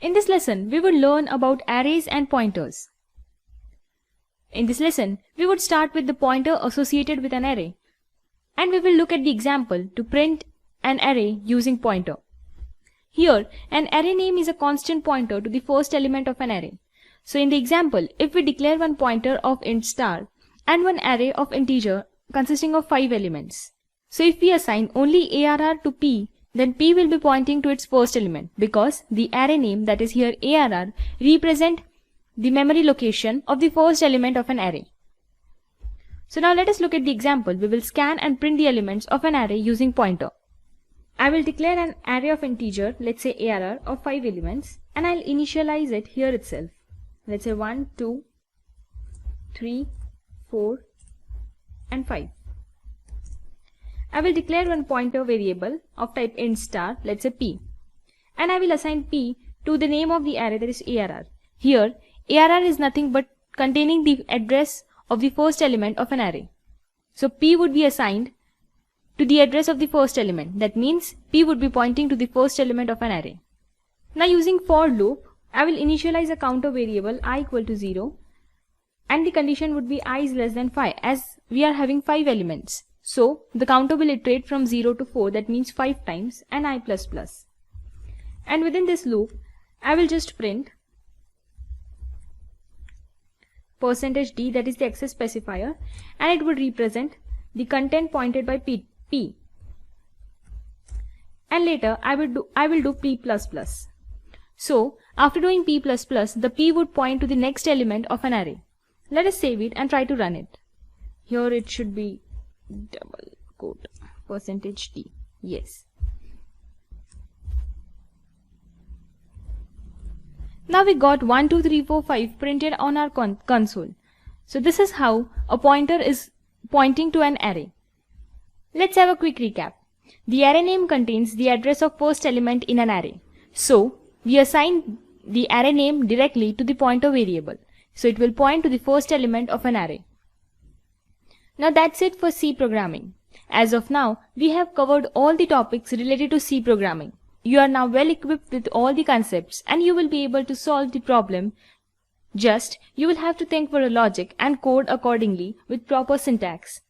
In this lesson, we will learn about arrays and pointers. In this lesson, we would start with the pointer associated with an array, and we will look at the example to print an array using pointer. Here, an array name is a constant pointer to the first element of an array. So in the example, if we declare one pointer of int star and one array of integer consisting of 5 elements. So if we assign only ARR to P, then P will be pointing to its first element because the array name, that is here ARR, represent the memory location of the first element of an array. So now let us look at the example. We will scan and print the elements of an array using pointer. I will declare an array of integer, let's say ARR, of 5 elements, and I'll initialize it here itself. Let's say 1, 2, 3, 4 and 5. I will declare one pointer variable of type int star, let's say P, and I will assign P to the name of the array, that is ARR. Here ARR is nothing but containing the address of the first element of an array. So P would be assigned to the address of the first element. That means P would be pointing to the first element of an array. Now using for loop, I will initialize a counter variable I equal to 0, and the condition would be I is less than 5 as we are having 5 elements. So the counter will iterate from 0 to 4, that means 5 times, and I++. And within this loop, I will just print %d, that is the access specifier, and it would represent the content pointed by P. And later I will do P++. So after doing P++, the P would point to the next element of an array. Let us save it and try to run it. Here it should be double quote %d. Yes. Now we got 1, 2, 3, 4, 5 printed on our console. So this is how a pointer is pointing to an array. Let's have a quick recap. The array name contains the address of first element in an array. So we assign the array name directly to the pointer variable. So it will point to the first element of an array. Now that's it for C programming. As of now, we have covered all the topics related to C programming. You are now well equipped with all the concepts and you will be able to solve the problem. Just you will have to think for a logic and code accordingly with proper syntax.